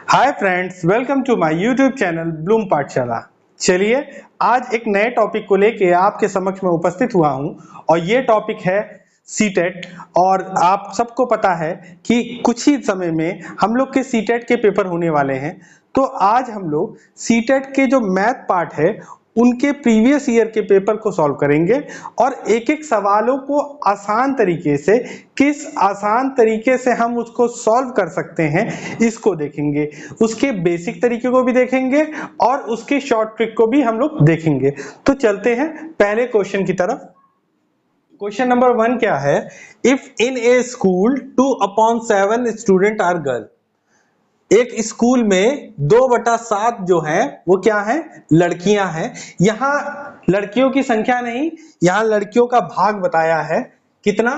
Hi friends, welcome to my YouTube channel Bloom Pathshala. चलिए आज एक नए टॉपिक को लेके आपके समक्ष में उपस्थित हुआ हूं और ये टॉपिक है सीटेट। और आप सबको पता है कि कुछ ही समय में हम लोग के सीटेट के पेपर होने वाले हैं। तो आज हम लोग सीटेट के जो मैथ पार्ट है उनके प्रीवियस ईयर के पेपर को सॉल्व करेंगे और एक एक सवालों को आसान तरीके से, किस आसान तरीके से हम उसको सॉल्व कर सकते हैं इसको देखेंगे। उसके बेसिक तरीके को भी देखेंगे और उसके शॉर्ट ट्रिक को भी हम लोग देखेंगे। तो चलते हैं पहले क्वेश्चन की तरफ। क्वेश्चन नंबर 1 क्या है? If in a school 2/7 student are girl. एक स्कूल में 2/7 जो है वो क्या है? लड़कियां हैं। यहां लड़कियों की संख्या नहीं, यहां लड़कियों का भाग बताया है। कितना?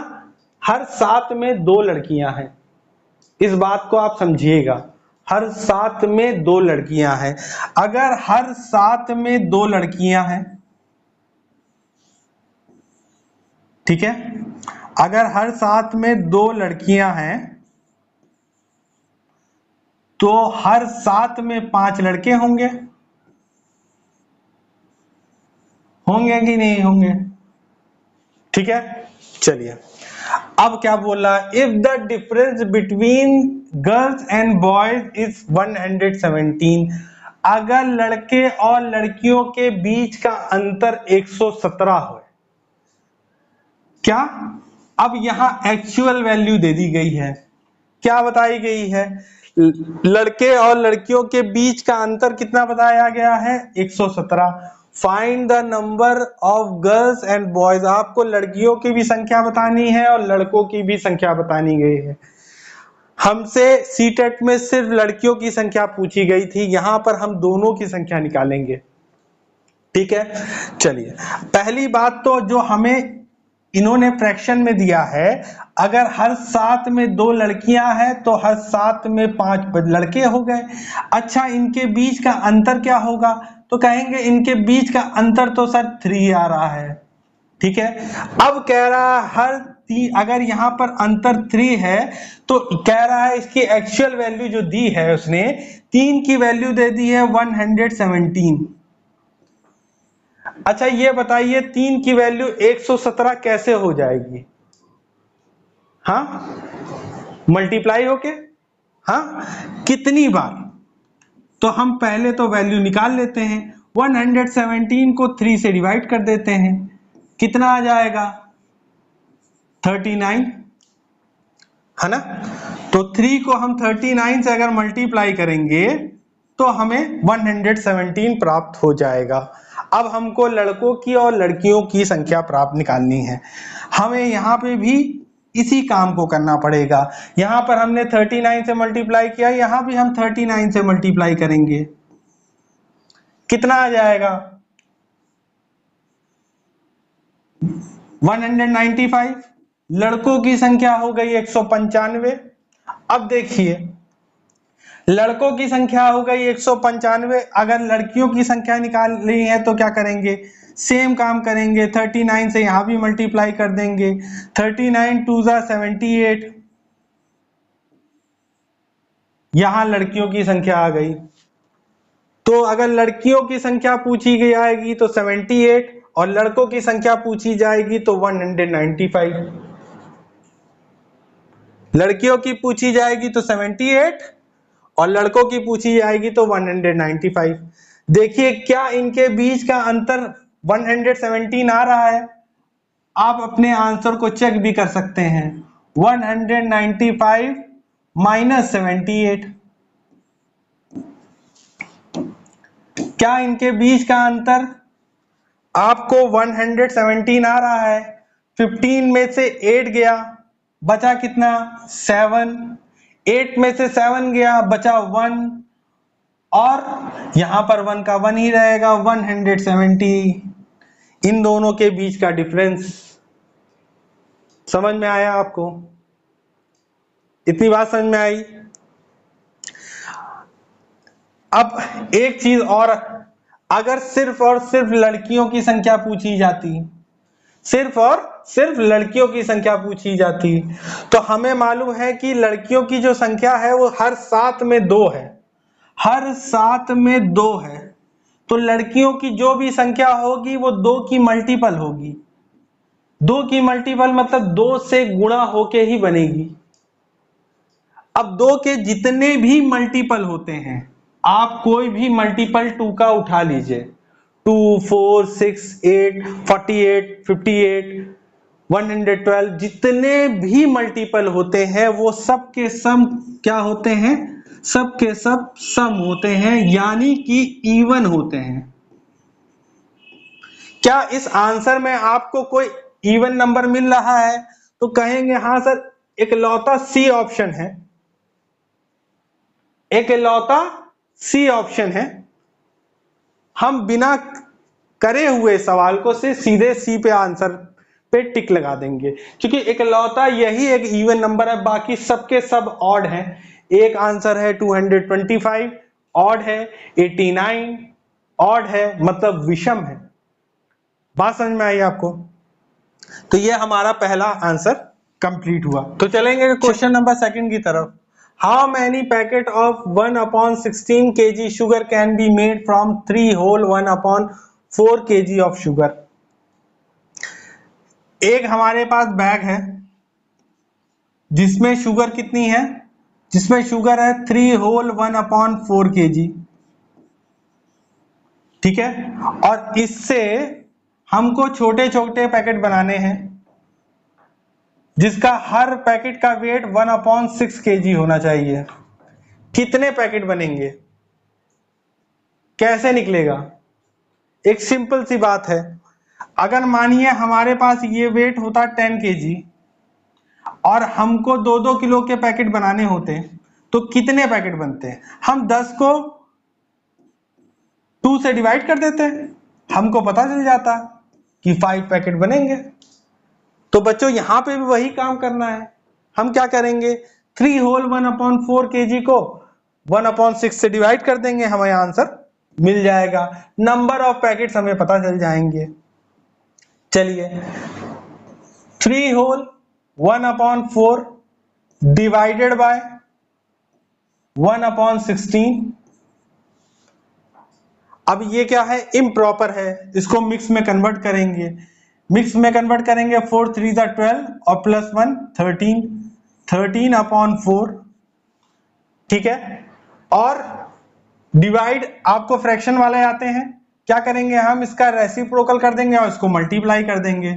हर 7 में 2 लड़कियां हैं। इस बात को आप समझिएगा, हर 7 में 2 लड़कियां हैं। अगर हर 7 में 2 लड़कियां हैं, ठीक है, अगर हर 7 में 2 लड़कियां हैं तो हर 7 में 5 लड़के होंगे। होंगे कि नहीं होंगे? ठीक है, चलिए अब क्या बोल रहा है? If the difference between girls and boys is 117, अगर लड़के और लड़कियों के बीच का अंतर 117 हो। क्या? अब यहां एक्चुअल वैल्यू दे दी गई है। क्या बताई गई है? लड़के और लड़कियों के बीच का अंतर कितना बताया गया है? 117। Find the number of girls and boys. आपको लड़कियों की भी संख्या बतानी है और लड़कों की भी संख्या बतानी गई है। हमसे सीटेट में सिर्फ लड़कियों की संख्या पूछी गई थी, यहां पर हम दोनों की संख्या निकालेंगे। ठीक है, चलिए पहली बात तो जो हमें इन्होंने फ्रैक्शन में दिया है, अगर हर 7 में 2 लड़कियां हैं तो हर 7 में 5 लड़के हो गए। अच्छा, इनके बीच का अंतर क्या होगा? तो कहेंगे इनके बीच का अंतर तो सर 3 आ रहा है। ठीक है, अब कह रहा है हर 3, अगर यहां पर अंतर 3 है तो कह रहा है इसकी एक्चुअल वैल्यू जो दी है उसने 3 की वैल्यू दे दी है 117। अच्छा ये बताइए 3 की वैल्यू 117 कैसे हो जाएगी? हाँ, मल्टीप्लाई होके। हाँ, कितनी बार? तो हम पहले तो वैल्यू निकाल लेते हैं। 117 को 3 से डिवाइड कर देते हैं। कितना आ जाएगा? 39, है ना? तो 3 को हम 39 से अगर मल्टीप्लाई करेंगे तो हमें 117 प्राप्त हो जाएगा। अब हमको लड़कों की और लड़कियों की संख्या प्राप्त निकालनी है। हमें यहाँ पे भी इसी काम को करना पड़ेगा। यहाँ पर हमने 39 से मल्टीप्लाई किया, यहाँ भी हम 39 से मल्टीप्लाई करेंगे। कितना आ जाएगा? 195। लड़कों की संख्या हो गई 195। अब देखिए लड़कों की संख्या हो गई 195, अगर लड़कियों की संख्या निकालनी है तो क्या करेंगे? सेम काम करेंगे, 39 से यहां भी मल्टीप्लाई कर देंगे। 39 2 ज़ा 78, यहां लड़कियों की संख्या आ गई। तो अगर लड़कियों की संख्या पूछी गई आएगी तो 78 और लड़कों की संख्या पूछी जाएगी तो 195। लड़कियों की पूछी जाएगी तो 78 और लड़कों की पूछी जाएगी तो 195। देखिए क्या इनके बीच का अंतर 117 आ रहा है? आप अपने आंसर को चेक भी कर सकते हैं। 195 माइनस 78, क्या इनके बीच का अंतर आपको 117 आ रहा है? 15 में से 8 गया, बचा कितना? 7। 8 में से 7 गया, बचा 1 और यहां पर 1 का 1 ही रहेगा, 170। इन दोनों के बीच का डिफरेंस समझ में आया आपको? इतनी बात समझ में आई? अब एक चीज और, अगर सिर्फ और सिर्फ लड़कियों की संख्या पूछी जाती, सिर्फ और सिर्फ लड़कियों की संख्या पूछी जाती, तो हमें मालूम है कि लड़कियों की जो संख्या है वो हर 7 में 2 है। हर 7 में 2 है, तो लड़कियों की जो भी संख्या होगी वो 2 की मल्टीपल होगी। 2 की मल्टीपल मतलब 2 से गुणा होके ही बनेगी। अब 2 के जितने भी मल्टीपल होते हैं, आप कोई भी मल्टीपल 2 का उठा लीजिए, 2, 4, 6, 8, 48, 58, 112, जितने भी मल्टीपल होते हैं वो सब के सम क्या होते हैं, सब के सब सम होते हैं, यानी कि इवन होते हैं। क्या इस आंसर में आपको कोई इवन नंबर मिल रहा है? तो कहेंगे हाँ सर, इकलौता सी ऑप्शन है, इकलौता सी ऑप्शन है। हम बिना करे हुए सवाल को से सीधे सी पे आंसर पे टिक लगा देंगे, क्योंकि इकलौता यही एक इवन नंबर है, बाकी सबके सब ऑड हैं। एक आंसर है 225, ऑड है, 89 ऑड है, मतलब विषम है। बात समझ में आई आपको? तो ये हमारा पहला आंसर कंप्लीट हुआ। तो चलेंगे क्वेश्चन नंबर 2 की तरफ। How many packet of 1/16 kg sugar can be made from 3 whole 1/4 kg of sugar. एक हमारे पास बैग है जिसमें शुगर कितनी है, जिसमें शुगर है 3 होल 1/4 kg, ठीक है। और इससे हमको छोटे छोटे पैकेट बनाने हैं जिसका हर पैकेट का वेट 1/6 kg होना चाहिए। कितने पैकेट बनेंगे, कैसे निकलेगा? एक सिंपल सी बात है, अगर मानिए हमारे पास ये वेट होता 10 kg और हमको 2-2 किलो के पैकेट बनाने होते, तो कितने पैकेट बनते? हम 10 को 2 से डिवाइड कर देते, हमको पता चल जाता कि 5 पैकेट बनेंगे। तो बच्चों यहां पे भी वही काम करना है। हम क्या करेंगे, 3 होल 1/4 kg को 1/6 से डिवाइड कर देंगे, हमें आंसर मिल जाएगा, नंबर ऑफ पैकेट्स हमें पता चल जाएंगे। चलिए 3 होल 1/4 डिवाइडेड बाय 1/16। अब ये क्या है, इम्प्रॉपर है, इसको मिक्स में कन्वर्ट करेंगे। मिक्स में कन्वर्ट करेंगे 4 3 12 और प्लस 1 13, 13/4, ठीक है। और डिवाइड आपको फ्रैक्शन वाले आते हैं, क्या करेंगे हम, इसका रेसिप्रोकल कर देंगे और इसको मल्टीप्लाई कर देंगे,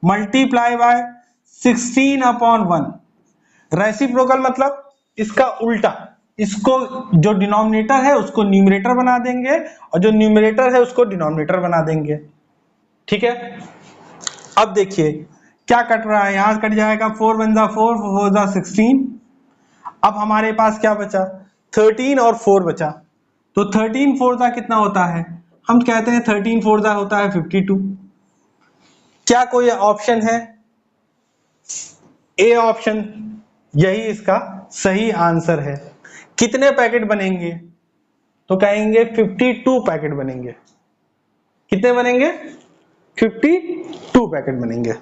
मल्टीप्लाई बाय 16/1। रेसिप्रोकल मतलब इसका उल्टा, इसको जो डिनोमिनेटर है उसको न्यूमरेटर बना देंगे और जो न्यूमरेटर है उसको डिनोमिनेटर बना देंगे, ठीक है। अब देखिए क्या कट रहा है, यहां कट जाएगा 4 1 4 4 16। अब हमारे पास क्या बचा, 13 और 4 बचा, तो 13 4 कितना होता है, हम कहते हैं 13 4 होता है 52। क्या कोई ऑप्शन है? ए ऑप्शन यही इसका सही आंसर है। कितने पैकेट बनेंगे, तो कहेंगे 52 पैकेट बनेंगे। कितने बनेंगे, 52 पैकेट बनेंगे।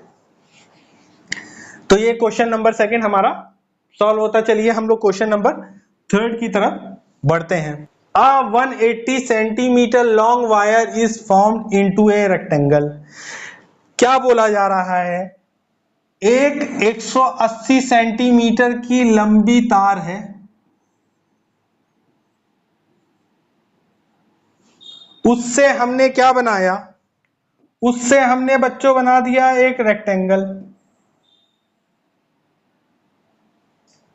तो ये क्वेश्चन नंबर 2 हमारा सॉल्व होता। चलिए हम लोग क्वेश्चन नंबर 3 की तरफ बढ़ते हैं। A 180 centimetre long wire is formed into a rectangle. क्या बोला जा रहा है, एक 180 सेंटीमीटर की लंबी तार है, उससे हमने क्या बनाया, उससे हमने बच्चों बना दिया एक रेक्टेंगल,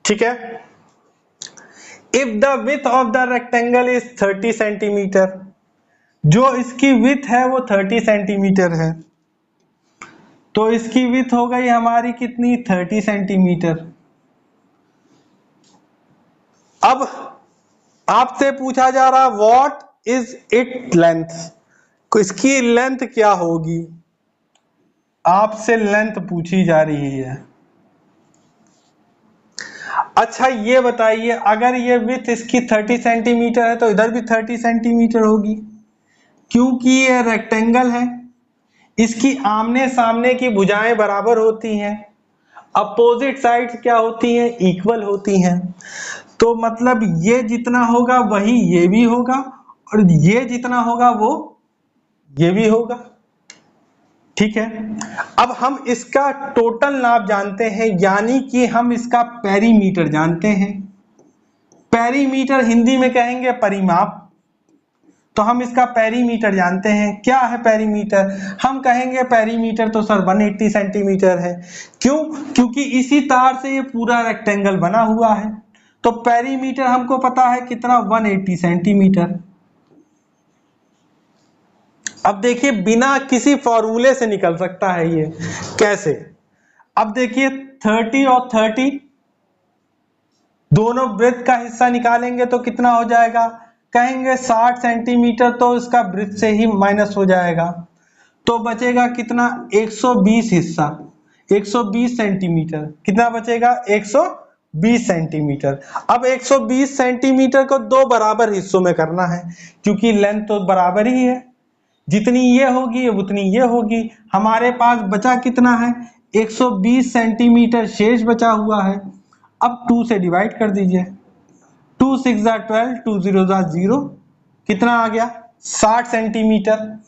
ठीक है। If the width of the rectangle is 30 centimetre, जो इसकी विड्थ है वो 30 सेंटीमीटर है, तो इसकी विड्थ हो गई हमारी कितनी, 30 सेंटीमीटर। अब आपसे पूछा जा रहा व्हाट इज इट लेंथ, इसकी लेंथ क्या होगी, आपसे लेंथ पूछी जा रही है। अच्छा ये बताइए, अगर ये विड्थ इसकी 30 सेंटीमीटर है तो इधर भी 30 सेंटीमीटर होगी, क्योंकि ये रेक्टेंगल है, इसकी आमने सामने की भुजाएं बराबर होती हैं अपोजिट साइड्स क्या होती हैं, इक्वल होती हैं। तो मतलब ये जितना होगा वही ये भी होगा, और ये जितना होगा वो ये भी होगा। ठीक है, अब हम इसका टोटल नाप जानते हैं, यानी कि हम इसका पेरीमीटर जानते हैं। पेरीमीटर हिंदी में कहेंगे परिमाप, तो हम इसका पेरीमीटर जानते हैं। क्या है पेरीमीटर? हम कहेंगे पेरीमीटर तो सर 180 सेंटीमीटर है। क्यों? क्योंकि इसी तार से ये पूरा रेक्टेंगल बना हुआ है, तो पेरीमीटर हमको पता है कितना, 180 सेंटीमीटर। अब देखिए बिना किसी फॉर्मूले से निकल सकता है ये, कैसे? अब देखिए 30 और 30 दोनों ब्रेथ का हिस्सा निकालेंगे तो कितना हो जाएगा, कहेंगे 60 सेंटीमीटर, तो इसका ब्रेथ से ही माइनस हो जाएगा, तो बचेगा कितना, 120 हिस्सा, 120 सेंटीमीटर। कितना बचेगा, 120 सेंटीमीटर। अब 120 सेंटीमीटर को दो बराबर हिस्सों में करना है, क्योंकि लेंथ तो बराबर ही है, जितनी ये होगी उतनी ये होगी। हमारे पास बचा कितना है, 120 सेंटीमीटर शेष बचा हुआ है। अब 2 से डिवाइड कर दीजिए, 2 6 12, 2 0 0, कितना आ गया, 60 सेंटीमीटर।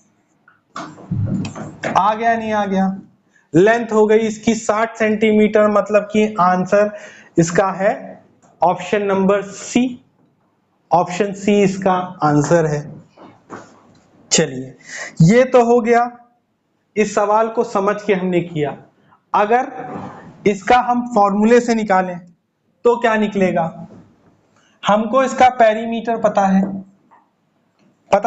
आ गया नहीं आ गया? लेंथ हो गई इसकी 60 सेंटीमीटर, मतलब कि आंसर इसका है option number C. Option C इसका आंसर है। चलिए, ये तो हो गया, इस सवाल को समझ के हमने किया। अगर इसका हम फॉर्मूले से निकालें तो क्या निकलेगा? हमको इसका पेरीमीटर पता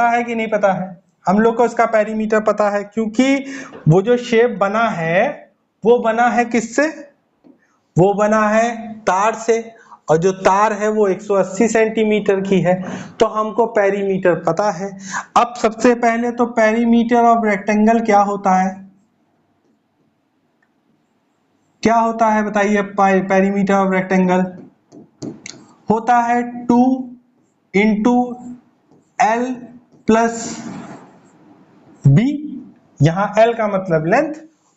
है कि नहीं पता है? हम लोग को इसका पेरीमीटर पता है, क्योंकि वो जो शेप बना है वो बना है किससे, वो बना है तार से, और जो तार है वो 180 सेंटीमीटर की है, तो हमको पेरीमीटर पता है। अब सबसे पहले तो पेरीमीटर ऑफ रेक्टेंगल क्या होता है, क्या होता है बताइए? पेरीमीटर ऑफ रेक्टेंगल होता है 2 इंटू एल प्लस बी। यहां एल का मतलब लेंथ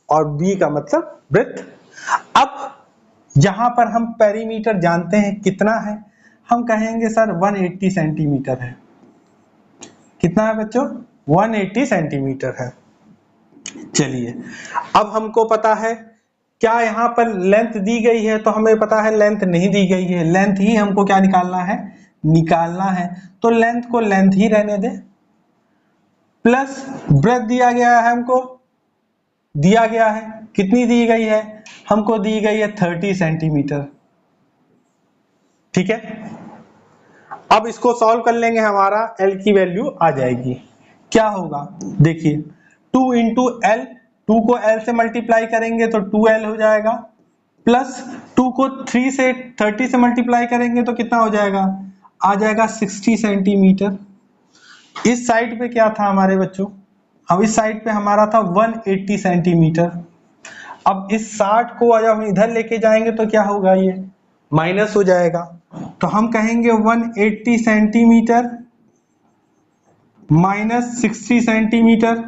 और बी का मतलब ब्रेथ। अब यहां पर हम पेरीमीटर जानते हैं कितना है, हम कहेंगे सर 180 सेंटीमीटर है। कितना है बच्चों? 180 सेंटीमीटर है। चलिए, अब हमको पता है, क्या यहाँ पर लेंथ दी गई है? तो हमें पता है लेंथ नहीं दी गई है, लेंथ ही हमको क्या निकालना है, तो लेंथ को लेंथ ही रहने दे। प्लस ब्रेथ दिया गया है, हमको दिया गया है, कितनी दी गई है? हमको दी गई है 30 सेंटीमीटर। ठीक है, अब इसको सॉल्व कर लेंगे, हमारा L की वैल्यू आ जाएगी। क्या होगा देखिए, 2 इंटू एल, 2 को L से मल्टीप्लाई करेंगे तो 2L हो जाएगा, प्लस 2 को 3 से 30 से मल्टीप्लाई करेंगे तो कितना हो जाएगा, आ जाएगा 60 सेंटीमीटर। इस साइड पे क्या था हमारे बच्चों, अब इस साइड पे हमारा था 180 सेंटीमीटर। अब इस 60 को जब हम इधर लेके जाएंगे तो क्या होगा, ये माइनस हो जाएगा, तो हम कहेंगे 180 centimetre minus 60 centimetre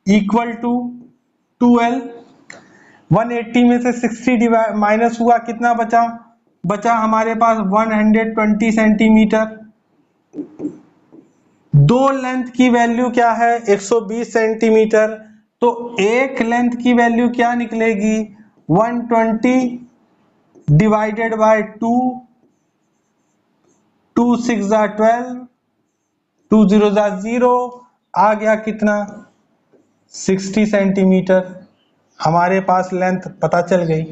equal to 2L। 180 में से 60 माइनस हुआ, कितना बचा हमारे पास 120 सेंटीमीटर। दो लेंथ की वैल्यू क्या है, 120 सेंटीमीटर, तो एक लेंथ की वैल्यू क्या निकलेगी, 120 डिवाइडेड बाय 2, 2 6 12, 2 0 0, आ गया कितना, 60 सेंटीमीटर। हमारे पास लेंथ पता चल गई।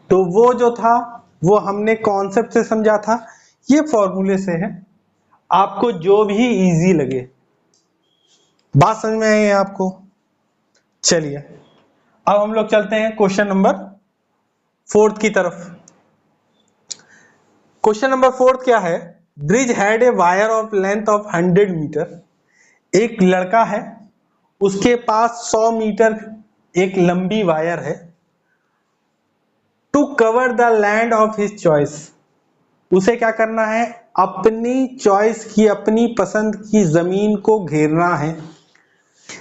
तो वो जो था वो हमने कॉन्सेप्ट से समझा था, ये फॉर्मूले से है, आपको जो भी इजी लगे। बात समझ में आई है आपको? चलिए, अब हम लोग चलते हैं क्वेश्चन नंबर 4 की तरफ। क्वेश्चन नंबर 4 क्या है, bridge had a wire of length of 100 metre. एक लड़का है, उसके पास 100 मीटर एक लंबी वायर है। To cover the land of his choice, उसे क्या करना है, अपनी चॉइस की, अपनी पसंद की जमीन को घेरना है।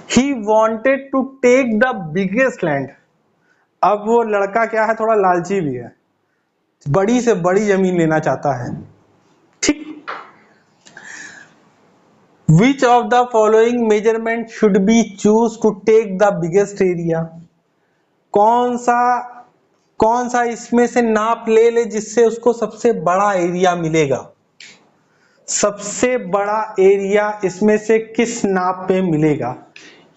He wanted to take the biggest land, अब वो लड़का क्या है, थोड़ा लालची भी है, बड़ी से बड़ी जमीन लेना चाहता है। ठीक, which of the following measurement should be choose to take the biggest area, कौन सा इसमें से नाप ले ले जिससे उसको सबसे बड़ा एरिया मिलेगा। सबसे बड़ा एरिया इसमें से किस नाप पे मिलेगा।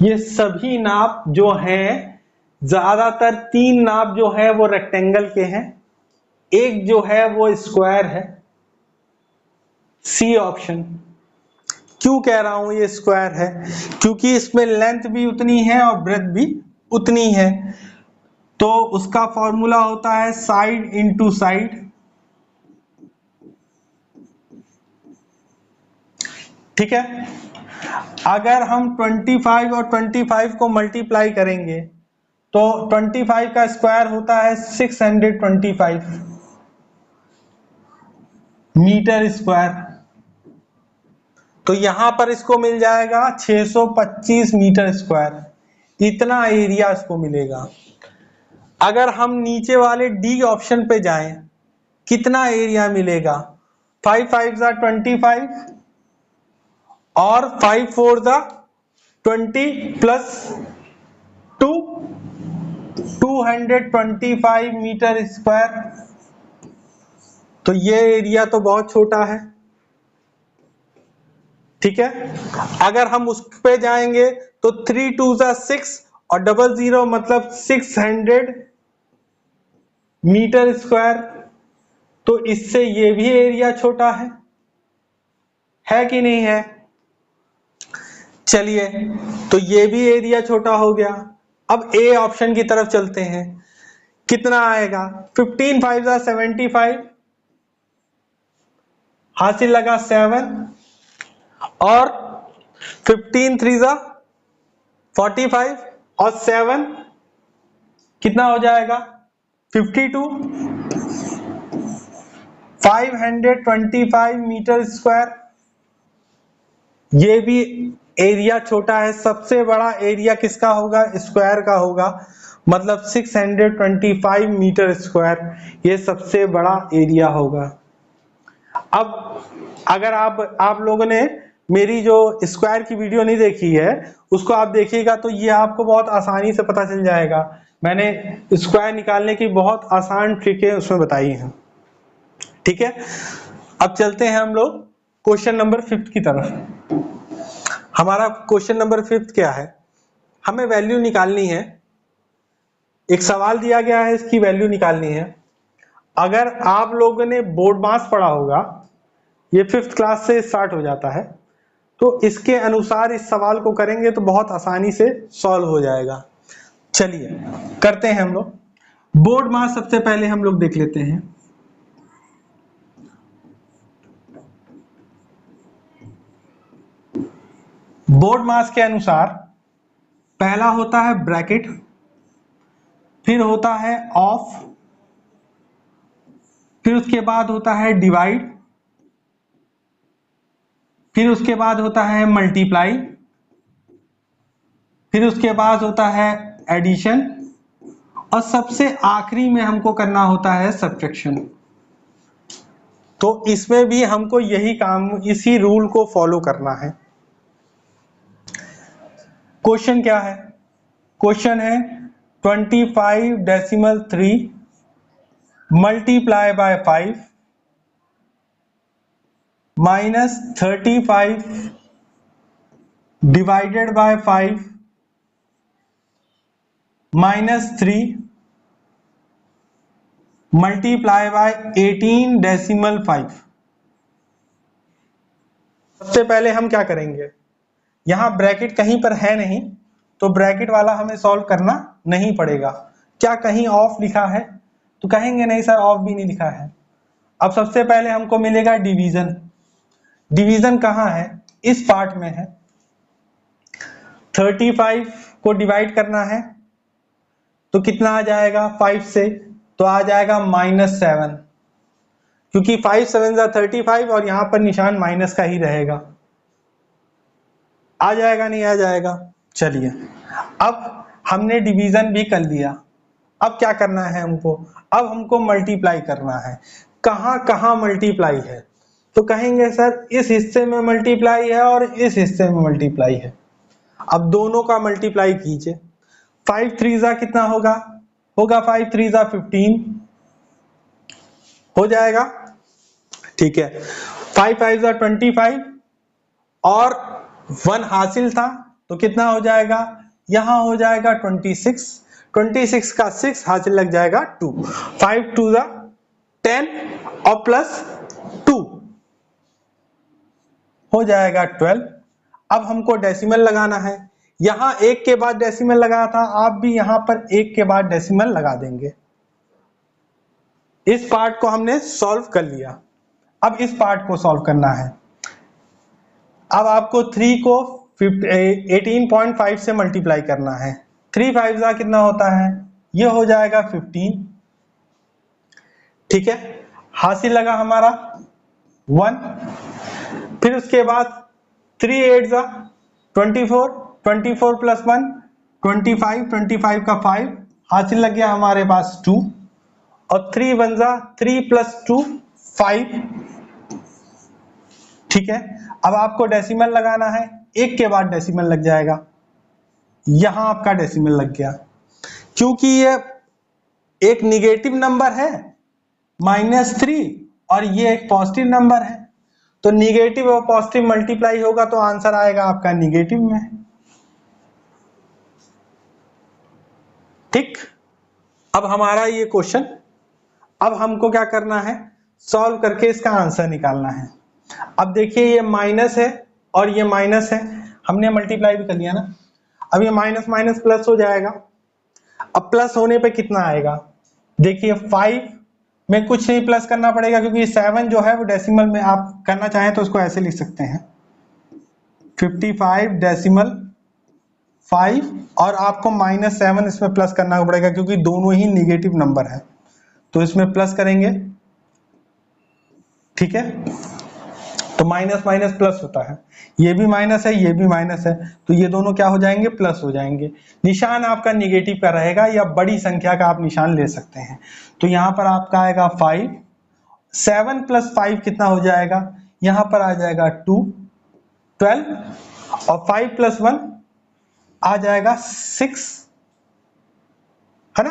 ये सभी नाप जो हैं, ज्यादातर 3 नाप जो है वो रेक्टेंगल के हैं, एक जो है वो स्क्वायर है। C option. क्यों कह रहा हूं ये स्क्वायर है, क्योंकि इसमें लेंथ भी उतनी है और ब्रेथ भी उतनी है। तो उसका फॉर्मूला होता है साइड इनटू साइड। ठीक है, अगर हम 25 और 25 को मल्टीप्लाई करेंगे तो 25 का स्क्वायर होता है 625 मीटर स्क्वायर। तो यहां पर इसको मिल जाएगा 625 मीटर स्क्वायर, इतना एरिया इसको मिलेगा। अगर हम नीचे वाले डी ऑप्शन पे जाएं, कितना एरिया मिलेगा, 5 5 25 और 5 4 20 प्लस 2 225 मीटर स्क्वायर। तो ये एरिया तो बहुत छोटा है। ठीक है, अगर हम उस पे जाएंगे तो 3 2 6 और 00 मतलब 600 मीटर स्क्वायर। तो इससे ये भी एरिया छोटा है कि नहीं है। चलिए, तो ये भी एरिया छोटा हो गया। अब ए ऑप्शन की तरफ चलते हैं, कितना आएगा, 15 5 75, हासिल लगा 7 और 15 3 45 और 7 कितना हो जाएगा 52, 525 मीटर स्क्वायर। ये भी एरिया छोटा है, सबसे बड़ा एरिया किसका होगा, स्क्वायर का होगा, मतलब 625 मीटर स्क्वायर ये सबसे बड़ा एरिया होगा। अब अगर आप लोगों ने मेरी जो स्क्वायर की वीडियो नहीं देखी है उसको आप देखिएगा तो ये आपको बहुत आसानी से पता चल जाएगा। मैंने स्क्वायर निकालने की बहुत आसान ट्रिकें उसमें बताई हैं। ठीक है, अब चलते हैं हम लोग क्वेश्चन नंबर 5 की तरफ। हमारा क्वेश्चन नंबर 5 क्या है, हमें वैल्यू निकालनी है। एक सवाल दिया गया है, इसकी वैल्यू निकालनी है। अगर आप लोगों ने बोर्ड मास पढ़ा होगा, ये 5th क्लास से स्टार्ट हो जाता है, तो इसके अनुसार इस सवाल को करेंगे तो बहुत आसानी से सॉल्व हो जाएगा। चलिए करते हैं हम लोग। बोर्ड मास सबसे पहले हम लोग देख लेते हैं। बोर्ड मास के अनुसार पहला होता है ब्रैकेट, फिर होता है ऑफ, फिर उसके बाद होता है डिवाइड, फिर उसके बाद होता है मल्टीप्लाई, फिर उसके बाद होता है एडिशन और सबसे आखिरी में हमको करना होता है सब्ट्रैक्शन। तो इसमें भी हमको यही काम, इसी रूल को फॉलो करना है। क्वेश्चन क्या है, क्वेश्चन है 25.3 multiply by 5 minus 35 divided by 5 minus 3 multiply by 18.5। सबसे पहले हम क्या करेंगे, यहां ब्रैकेट कहीं पर है नहीं तो ब्रैकेट वाला हमें सॉल्व करना नहीं पड़ेगा। क्या कहीं ऑफ लिखा है, तो कहेंगे नहीं सर ऑफ भी नहीं लिखा है। अब सबसे पहले हमको मिलेगा डिवीजन। डिवीजन कहाँ है, इस पार्ट में है। 35 को डिवाइड करना है तो कितना आ जाएगा 5 से, तो आ जाएगा -7, क्योंकि 5 7 35 और यहां पर निशान माइनस का ही रहेगा। आ जाएगा नहीं आ जाएगा। चलिए अब हमने डिवीजन भी कर लिया, अब क्या करना है हमको, अब हमको मल्टीप्लाई करना है। कहां कहां मल्टीप्लाई है, तो कहेंगे सर इस हिस्से में मल्टीप्लाई है और इस हिस्से में मल्टीप्लाई है। अब दोनों का मल्टीप्लाई कीजिए। 5 3 कितना होगा, होगा 5 3 15 हो जाएगा, ठीक है। 5 5 25 और 1 हासिल था तो कितना हो जाएगा, यहां हो जाएगा 26, 26 का 6 हासिल लग जाएगा 2, 5 2 10 और प्लस 2 हो जाएगा 12। अब हमको डेसिमल लगाना है, यहां एक के बाद डेसिमल लगा था, आप भी यहां पर एक के बाद डेसिमल लगा देंगे। इस पार्ट को हमने सॉल्व कर लिया, अब इस पार्ट को सॉल्व करना है। अब आपको 3 को 18.5 से मल्टीप्लाई करना है। 3 5 कितना होता है, ये हो जाएगा 15, ठीक है। हासिल लगा हमारा 1, फिर उसके बाद 3 8 24, 24 प्लस 1 25, 25 का 5 हासिल लग गया हमारे पास 2, और 3 1 3 प्लस 2 5, ठीक है। अब आपको डेसिमल लगाना है, एक के बाद डेसिमल लग जाएगा, यहां आपका डेसिमल लग गया। क्योंकि ये एक निगेटिव नंबर है -3 और ये एक पॉजिटिव नंबर है, तो निगेटिव और पॉजिटिव मल्टीप्लाई होगा तो आंसर आएगा आपका निगेटिव में, ठीक। अब हमारा ये क्वेश्चन, अब हमको क्या करना है, सॉल्व करके इसका आंसर निकालना है। अब देखिए ये माइनस है और ये माइनस है, हमने मल्टीप्लाई भी कर लिया ना। अब ये माइनस माइनस प्लस हो जाएगा। अब प्लस होने पे कितना आएगा, देखिए 5 में कुछ नहीं प्लस करना पड़ेगा, क्योंकि 7 जो है वो डेसिमल में, आप करना चाहें तो उसको ऐसे लिख सकते हैं 55 डेसिमल 5, और आपको -7 इसमें प्लस करना पड़ेगा क्योंकि दोनों ही निगेटिव नंबर है, तो इसमें प्लस करेंगे, ठीक है। तो माइनस माइनस प्लस होता है, ये भी माइनस है ये भी माइनस है, तो ये दोनों क्या हो जाएंगे, प्लस हो जाएंगे। निशान आपका निगेटिव का रहेगा या बड़ी संख्या का आप निशान ले सकते हैं। तो यहां पर आपका आएगा 5, 7 प्लस 5 कितना हो जाएगा, यहां पर आ जाएगा 2 12, और 5 प्लस 1 आ जाएगा 6, है ना।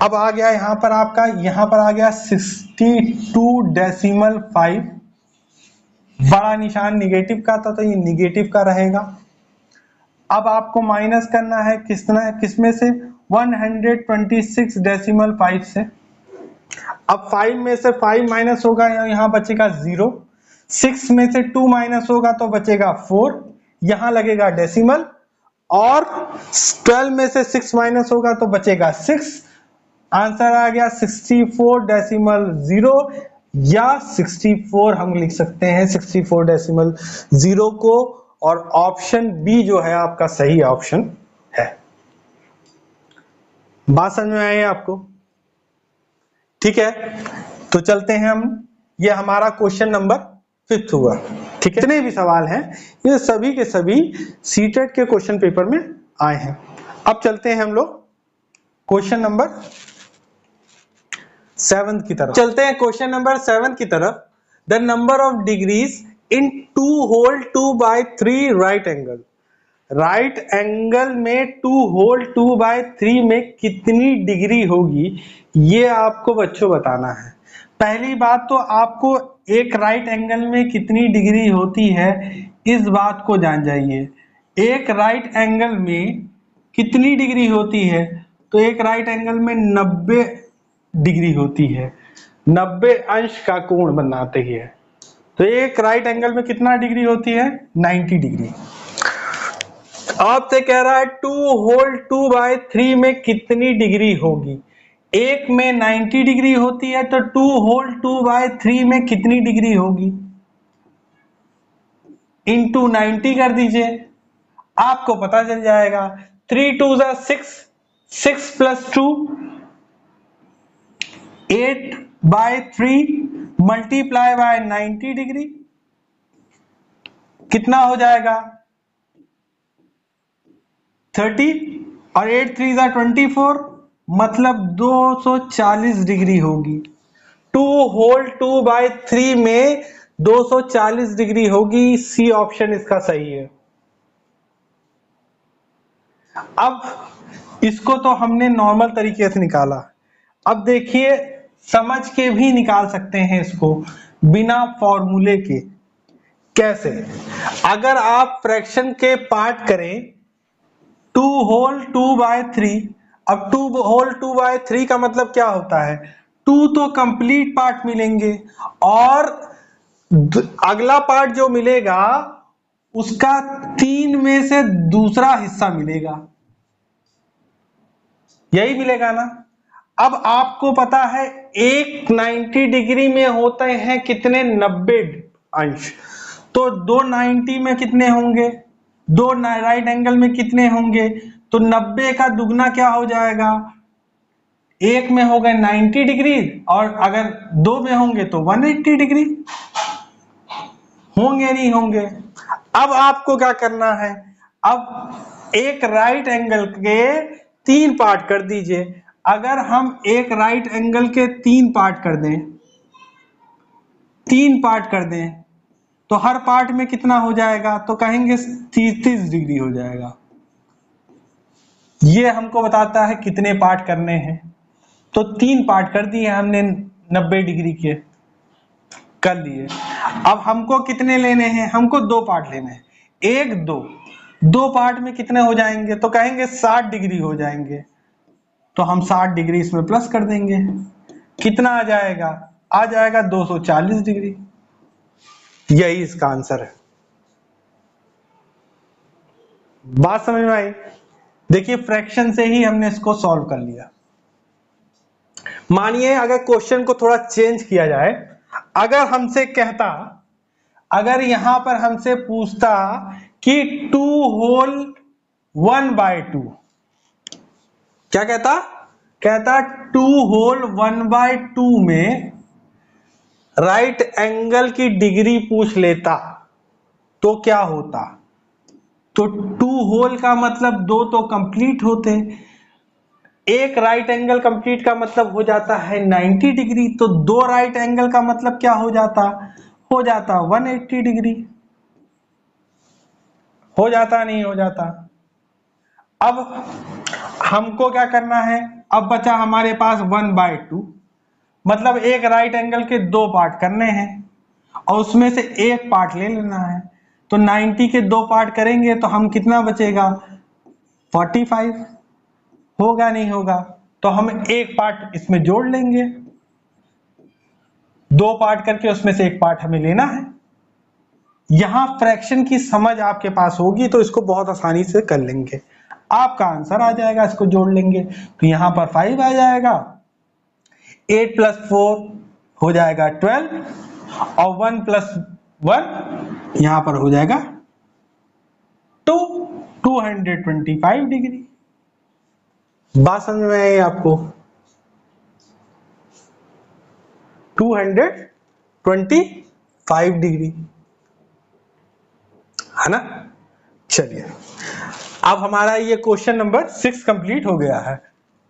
अब आ गया यहां पर आपका, यहां पर आ गया 62.5, बड़ा निशान निगेटिव का था तो ये निगेटिव का रहेगा। अब आपको माइनस करना है किसमें से, 126.5 से। अब 5 में से 5 माइनस होगा, यहां बचेगा 0, 6 में से 2 माइनस होगा तो बचेगा 4, यहां लगेगा डेसिमल, और 12 में से 6 माइनस होगा तो बचेगा 6। आंसर आ गया 64.0, या 64 हम लिख सकते हैं 64.0 को, और ऑप्शन बी जो है आपका सही ऑप्शन है। बात समझ में आई आपको, ठीक है। तो चलते हैं हम, ये हमारा क्वेश्चन नंबर 5 हुआ, ठीक है। जितने भी सवाल हैं ये सभी के सभी सीटेट के क्वेश्चन पेपर में आए हैं। अब चलते हैं हम लोग क्वेश्चन नंबर 7 की तरफ, चलते हैं क्वेश्चन नंबर 7 की तरफ। The number of degrees in 2 whole 2/3 right angle, right angle में 2 होल 2/3 में कितनी डिग्री होगी, ये आपको बच्चों बताना है। पहली बात तो आपको एक राइट एंगल में कितनी डिग्री होती है इस बात को जान जाइए। एक राइट एंगल में कितनी डिग्री होती है, तो एक राइट एंगल में 90 डिग्री होती है, 90 अंश का कोण बनाते ही है। तो एक राइट एंगल में कितना डिग्री होती है, 90 डिग्री। आपसे कह रहा है 2 होल 2/3 में कितनी डिग्री होगी, एक में 90 डिग्री होती है तो 2 होल 2/3 में कितनी डिग्री होगी, इंटू 90 कर दीजिए, आपको पता चल जाएगा। 3 2 6, 6 प्लस 2 8/3 मल्टीप्लाई बाय 90 डिग्री कितना हो जाएगा 30, और 8 3 24, मतलब 240 डिग्री होगी। 2 होल 2/3 में 240 डिग्री होगी। सी ऑप्शन इसका सही है। अब इसको तो हमने नॉर्मल तरीके से निकाला। अब देखिए समझ के भी निकाल सकते हैं इसको बिना फॉर्मूले के। कैसे? अगर आप फ्रैक्शन के पार्ट करें 2 होल 2/3, अब 2 होल 2/3 का मतलब क्या होता है? 2 तो कंप्लीट पार्ट मिलेंगे और अगला पार्ट जो मिलेगा उसका 3 में से दूसरा हिस्सा मिलेगा, यही मिलेगा ना। अब आपको पता है एक 90 डिग्री में होते हैं कितने? 90 अंश। तो 2 90 में कितने होंगे? 2 राइट एंगल में कितने होंगे? तो 90 का दुगना क्या हो जाएगा? एक में हो गए 90 डिग्री और अगर 2 में होंगे तो 180 डिग्री होंगे, नहीं होंगे? अब आपको क्या करना है? अब एक राइट एंगल के 3 पार्ट कर दीजिए। अगर हम एक राइट एंगल के 3 पार्ट कर दें, 3 पार्ट कर दें तो हर पार्ट में कितना हो जाएगा? तो कहेंगे 30 डिग्री हो जाएगा। ये हमको बताता है कितने पार्ट करने हैं। तो 3 पार्ट कर दिए हमने 90 डिग्री के, कर लिए। अब हमको कितने लेने हैं? हमको 2 पार्ट लेने हैं। 1 2, 2 पार्ट में कितने हो जाएंगे? तो कहेंगे 60 डिग्री हो जाएंगे। तो हम 60 डिग्री इसमें प्लस कर देंगे। कितना आ जाएगा? आ जाएगा 240 डिग्री। यही इसका आंसर है। बात समझ में आई? देखिए फ्रैक्शन से ही हमने इसको सॉल्व कर लिया। मानिए अगर क्वेश्चन को थोड़ा चेंज किया जाए, अगर हमसे कहता, अगर यहां पर हमसे पूछता कि 2 होल 1/2, क्या कहता? कहता 2 होल 1/2 में राइट एंगल की डिग्री पूछ लेता तो क्या होता? तो 2 होल का मतलब 2 तो कंप्लीट होते, एक राइट एंगल कंप्लीट का मतलब हो जाता है 90 डिग्री, तो 2 राइट एंगल का मतलब क्या हो जाता? हो जाता 180 डिग्री। हो जाता नहीं हो जाता? अब हमको क्या करना है? अब बचा हमारे पास 1/2, मतलब एक राइट एंगल के 2 पार्ट करने हैं और उसमें से एक पार्ट ले लेना है। तो 90 के 2 पार्ट करेंगे तो हम कितना बचेगा? 45। होगा नहीं होगा? तो हम एक पार्ट इसमें जोड़ लेंगे, 2 पार्ट करके उसमें से एक पार्ट हमें लेना है। यहां फ्रैक्शन की समझ आपके पास होगी तो इसको बहुत आसानी से कर लेंगे। आपका आंसर आ जाएगा, इसको जोड़ लेंगे तो यहां पर 5 आ जाएगा, 8 + 4 हो जाएगा 12 और 1 + 1 यहां पर हो जाएगा 2, 225 डिग्री। बात समझ में आई आपको? 225 डिग्री है ना। चलिए अब हमारा ये क्वेश्चन नंबर 6 कंप्लीट हो गया है।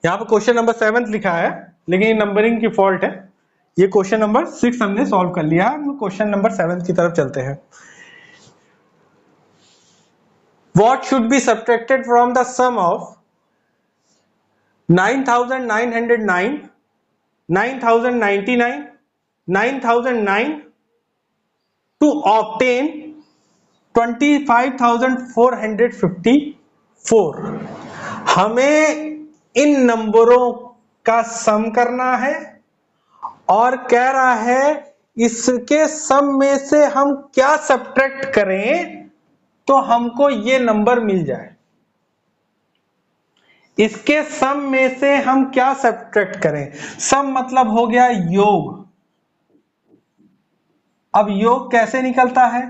यहाँ पर क्वेश्चन नंबर 7 लिखा है लेकिन नंबरिंग की फॉल्ट है। ये क्वेश्चन नंबर 6 हमने सॉल्व कर लिया। हम क्वेश्चन नंबर 7 की तरफ चलते हैं। What should be subtracted from the sum of 9,909, 9,099, 9,009 to obtain 25,454? हमें इन नंबरों का सम करना है और कह रहा है इसके सम में से हम क्या सब्ट्रैक्ट करें तो हमको ये नंबर मिल जाए। इसके सम में से हम क्या सब्ट्रैक्ट करें? सम मतलब हो गया योग। अब योग कैसे निकलता है?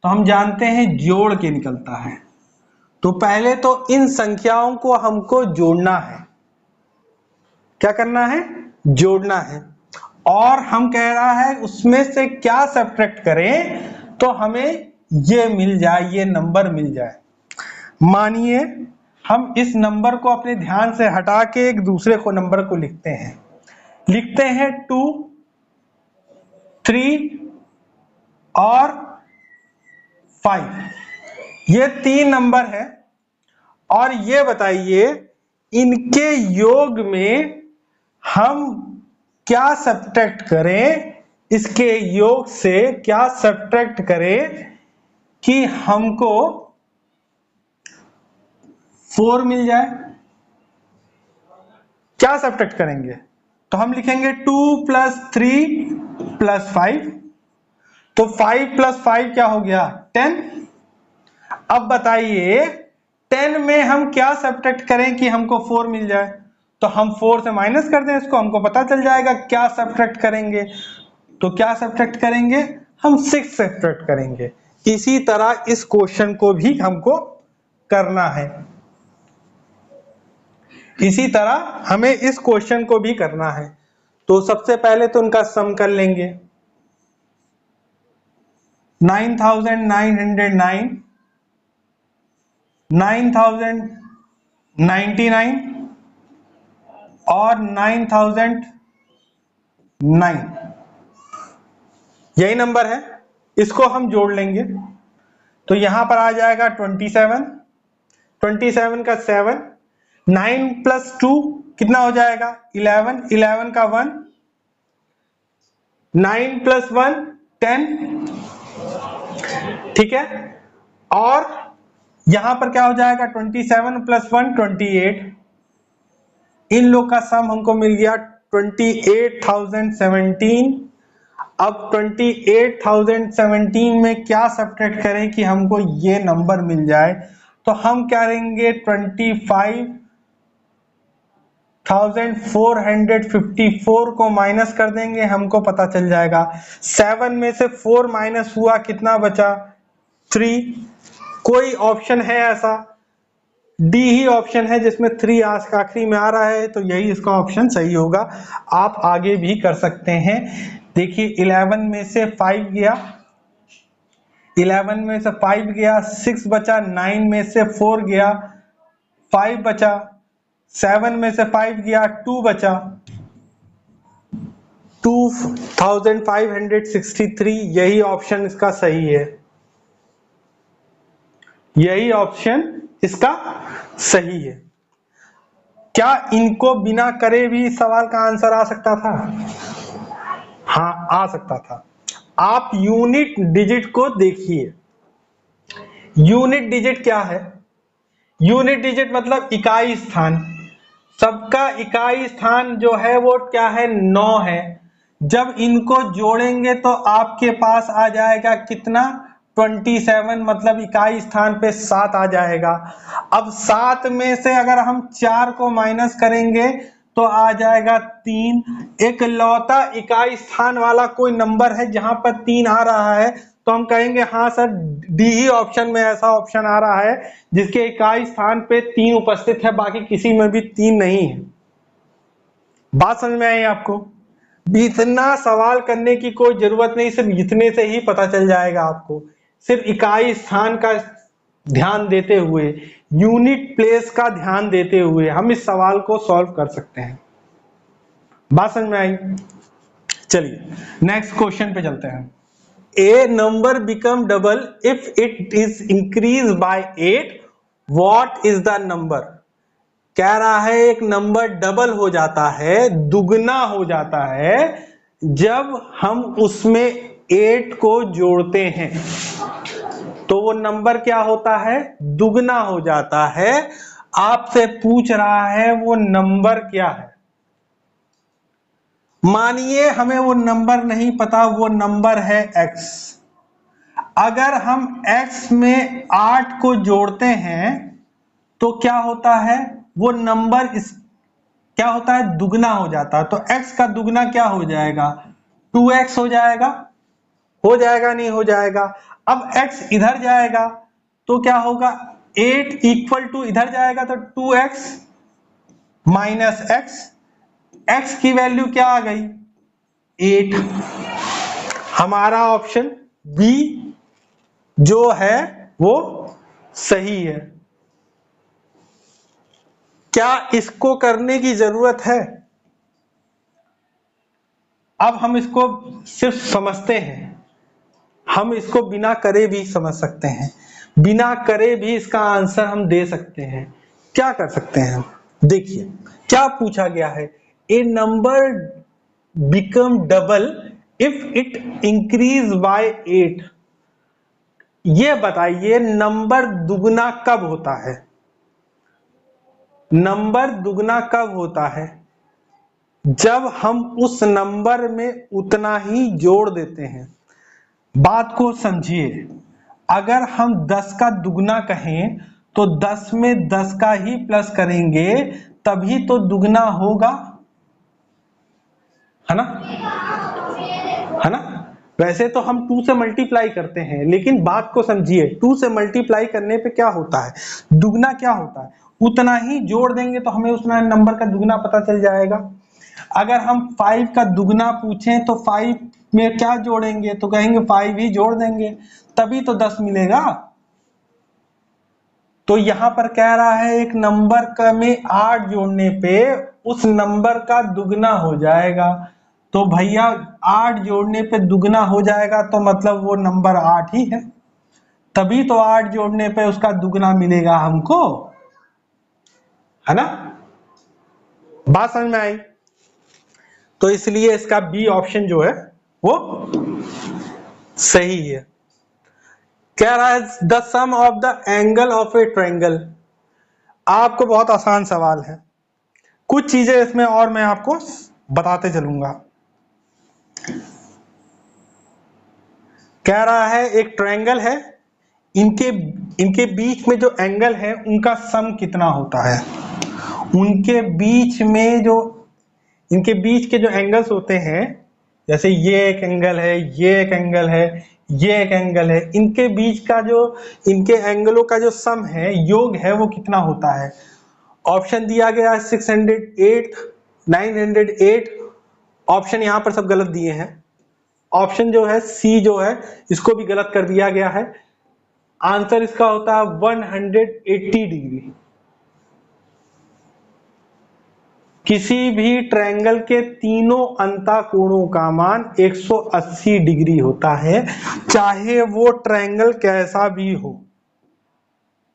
तो हम जानते हैं जोड़ के निकलता है। तो पहले तो इन संख्याओं को हमको जोड़ना है। क्या करना है? जोड़ना है। और हम कह रहा है उसमें से क्या सब्ट्रैक्ट करें तो हमें ये मिल जाए, ये नंबर मिल जाए। मानिए हम इस नंबर को अपने ध्यान से हटा के एक दूसरे को नंबर को लिखते हैं 2, 3 और 5। ये 3 नंबर है और ये बताइए इनके योग में हम क्या सब्ट्रैक्ट करें, इसके योग से क्या सब्ट्रैक्ट करें कि हमको 4 मिल जाए। क्या सब्ट्रैक्ट करेंगे? तो हम लिखेंगे 2 + 3 + 5। तो 5 + 5 क्या हो गया? 10। अब बताइए 10 में हम क्या सब्ट्रैक्ट करें कि हमको 4 मिल जाए? तो हम 4 से माइनस कर दें इसको, हमको पता चल जाएगा क्या सब्ट्रैक्ट करेंगे। तो क्या सब्ट्रैक्ट करेंगे? हम 6 सब्ट्रैक्ट करेंगे। इसी तरह इस क्वेश्चन को भी हमको करना है, इसी तरह हमें इस क्वेश्चन को भी करना है। तो सबसे पहले तो उनका सम कर लेंगे। 9909, 9099 और 9009, यही नंबर है, इसको हम जोड़ लेंगे। तो यहां पर आ जाएगा 27, 27 का 7, 9 + 2 कितना हो जाएगा? 11, 11 का 1, 9 + 1 10। ठीक है, और यहां पर क्या हो जाएगा? 27 + 1 28। इन लोग का सम हमको मिल गया 28,017। अब 28,017 में क्या सब्ट्रैक्ट करें कि हमको ये नंबर मिल जाए? तो हम क्या करेंगे? 25,454 को माइनस कर देंगे, हमको पता चल जाएगा 7 में से 4 माइनस हुआ, कितना बचा? 3। कोई ऑप्शन है ऐसा? डी ही ऑप्शन है जिसमें 3 आखिरी में आ रहा है, तो यही इसका ऑप्शन सही होगा। आप आगे भी कर सकते हैं। देखिए 11 में से 5 गया, 11 में से 5 गया, 6 बचा, 9 में से 4 गया, 5 बचा, 7 में से 5 गया, 2 बचा, 2563। यही ऑप्शन इसका सही है, यही ऑप्शन इसका सही है। क्या इनको बिना करे भी सवाल का आंसर आ सकता था? हाँ, आ सकता था। आप यूनिट डिजिट को देखिए। यूनिट डिजिट क्या है? यूनिट डिजिट मतलब इकाई स्थान। सबका इकाई स्थान जो है वो क्या है? 9 है। जब इनको जोड़ेंगे तो आपके पास आ जाएगा कितना? 27, मतलब इकाई स्थान पे 7 आ जाएगा। अब 7 में से अगर हम 4 को माइनस करेंगे तो आ जाएगा 3। एक लौता इकाई स्थान वाला कोई नंबर है जहां पर 3 आ रहा है, तो हम कहेंगे हाँ सर, डी ही ऑप्शन में ऐसा ऑप्शन आ रहा है जिसके इकाई स्थान पे 3 उपस्थित है, बाकी किसी में भी 3 नहीं है। बात समझ में आई आपको? इतना सवाल करने की कोई जरूरत नहीं, सिर्फ इतने से ही पता चल जाएगा आपको। सिर्फ इकाई स्थान का ध्यान देते हुए, यूनिट प्लेस का ध्यान देते हुए हम इस सवाल को सॉल्व कर सकते हैं। बात समझ में आई? चलिए नेक्स्ट क्वेश्चन पे चलते हैं। A number become double if it is increased by 8. What is the number? कह रहा है एक नंबर डबल हो जाता है, दुगना हो जाता है जब हम उसमें 8 को जोड़ते हैं, तो वो नंबर क्या होता है? दुगना हो जाता है। आपसे पूछ रहा है वो नंबर क्या है। मानिए हमें वो नंबर नहीं पता, वो नंबर है x। अगर हम x में 8 को जोड़ते हैं तो क्या होता है? वो नंबर क्या होता है? दुगना हो जाता है। तो x का दुगना क्या हो जाएगा? 2x हो जाएगा। हो जाएगा नहीं हो जाएगा? अब x इधर जाएगा तो क्या होगा? 8 = इधर जाएगा तो 2x माइनस x की वैल्यू क्या आ गई? 8। हमारा ऑप्शन बी जो है वो सही है। क्या इसको करने की जरूरत है? अब हम इसको सिर्फ समझते हैं, हम इसको बिना करे भी समझ सकते हैं, बिना करे भी इसका आंसर हम दे सकते हैं। क्या कर सकते हैं? देखिए क्या पूछा गया है, a number become double if it increase by 8। ये बताइए नंबर दुगना कब होता है? नंबर दुगना कब होता है? जब हम उस नंबर में उतना ही जोड़ देते हैं। बात को समझिए, अगर हम 10 का दुगना कहें तो 10 में 10 का ही प्लस करेंगे तभी तो दुगना होगा, है ना? है ना? वैसे तो हम 2 से मल्टीप्लाई करते हैं, लेकिन बात को समझिए, 2 से मल्टीप्लाई करने पे क्या होता है? दुगना क्या होता है? उतना ही जोड़ देंगे तो हमें उतना नंबर का दुगना पता चल जाएगा। अगर हम 5 का दुगना पूछें तो 5 में क्या जोड़ेंगे? तो कहेंगे 5 ही जोड़ देंगे, तभी तो 10 मिलेगा। तो यहां पर कह रहा है एक नंबर का में 8 जोड़ने पे उस नंबर का दुगना हो जाएगा। तो भैया 8 जोड़ने पे दुगना हो जाएगा तो मतलब वो नंबर 8 ही है, तभी तो 8 जोड़ने पे उसका दुगना मिलेगा हमको, है ना? बात समझ में आई? तो इसलिए इसका बी ऑप्शन जो है वो सही है। कह रहा है the sum of the angle of a triangle. आपको बहुत आसान सवाल है, कुछ चीजें इसमें और मैं आपको बताते चलूंगा। कह रहा है एक ट्रायंगल है, इनके बीच में जो एंगल है उनका सम कितना होता है? उनके बीच में जो इनके बीच के जो एंगल्स होते हैं, जैसे ये एक एंगल है, ये एक एंगल है, ये एक एंगल है, इनके बीच का जो इनके एंगलों का जो सम है, योग है, वो कितना होता है? ऑप्शन दिया गया है 608, 908। ऑप्शन यहां पर सब गलत दिए हैं। ऑप्शन जो है सी जो है इसको भी गलत कर दिया गया है। आंसर इसका होता है 180 डिग्री। किसी भी ट्रायंगल के तीनों अंतःकोणों का मान 180 डिग्री होता है, चाहे वो ट्रायंगल कैसा भी हो,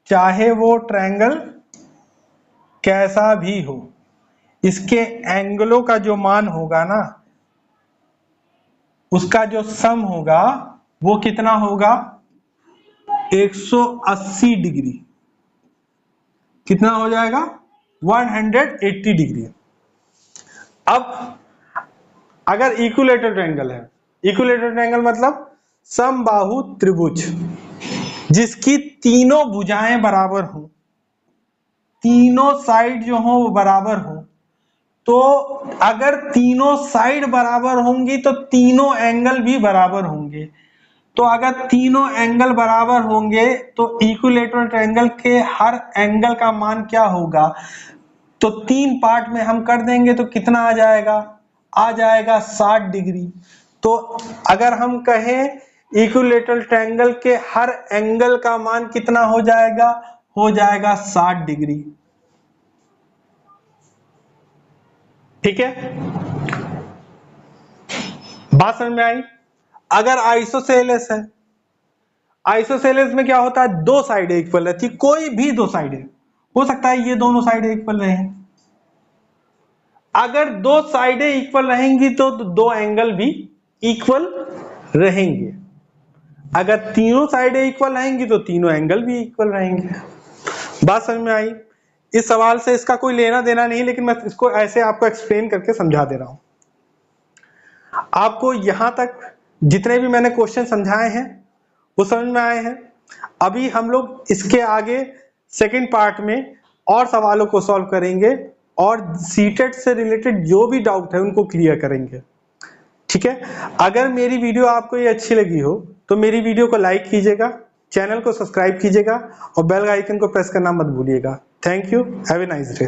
चाहे वो ट्रायंगल कैसा भी हो, इसके एंगलों का जो मान होगा ना, उसका जो सम होगा वो कितना होगा? 180 डिग्री। कितना हो जाएगा? 180 डिग्री। अब अगर इक्विलेटरल ट्रायंगल है, इक्विलेटरल ट्रायंगल मतलब समबाहु त्रिभुज जिसकी तीनों भुजाएं बराबर हो, तीनों साइड जो हो वो बराबर हो, तो अगर तीनों साइड बराबर होंगी तो तीनों एंगल भी बराबर होंगे। तो अगर तीनों एंगल बराबर होंगे तो इक्विलेटरल ट्रायंगल के हर एंगल का मान क्या होगा? तो 3 पार्ट में हम कर देंगे तो कितना आ जाएगा? आ जाएगा 60 डिग्री। तो अगर हम कहें इक्विलेटरल ट्रायंगल के हर एंगल का मान कितना हो जाएगा? हो जाएगा 60 डिग्री। ठीक है, बात समझ में आई? अगर आइसोसेलेस है, आइसोसेलेस में क्या होता है? 2 साइडें इक्वल रहती, कोई भी 2 साइडें, हो सकता है ये दोनों साइडें इक्वल रहें। अगर 2 साइडें इक्वल रहेंगी तो 2 एंगल भी इक्वल रहेंगे। अगर तीनों साइडें इक्वल रहेंगी तो तीनों एंगल भी इक्वल रहेंगे। बात समझ में आई? इस सवाल से इसका कोई लेना देना नहीं, लेकिन मैं इसको ऐसे आपको एक्सप्लेन करके समझा दे रहा हूं। आपको यहां तक जितने भी मैंने क्वेश्चन समझाए हैं वो समझ में आए हैं। अभी हम लोग इसके आगे सेकंड पार्ट में और सवालों को सॉल्व करेंगे और सीटेट से रिलेटेड जो भी डाउट है उनको क्लियर करेंगे। ठीक है, अगर मेरी वीडियो आपको ये अच्छी लगी हो तो मेरी वीडियो को लाइक कीजिएगा, चैनल को सब्सक्राइब कीजिएगा और बेल आइकन को प्रेस करना मत भूलिएगा। Thank you, have a nice day.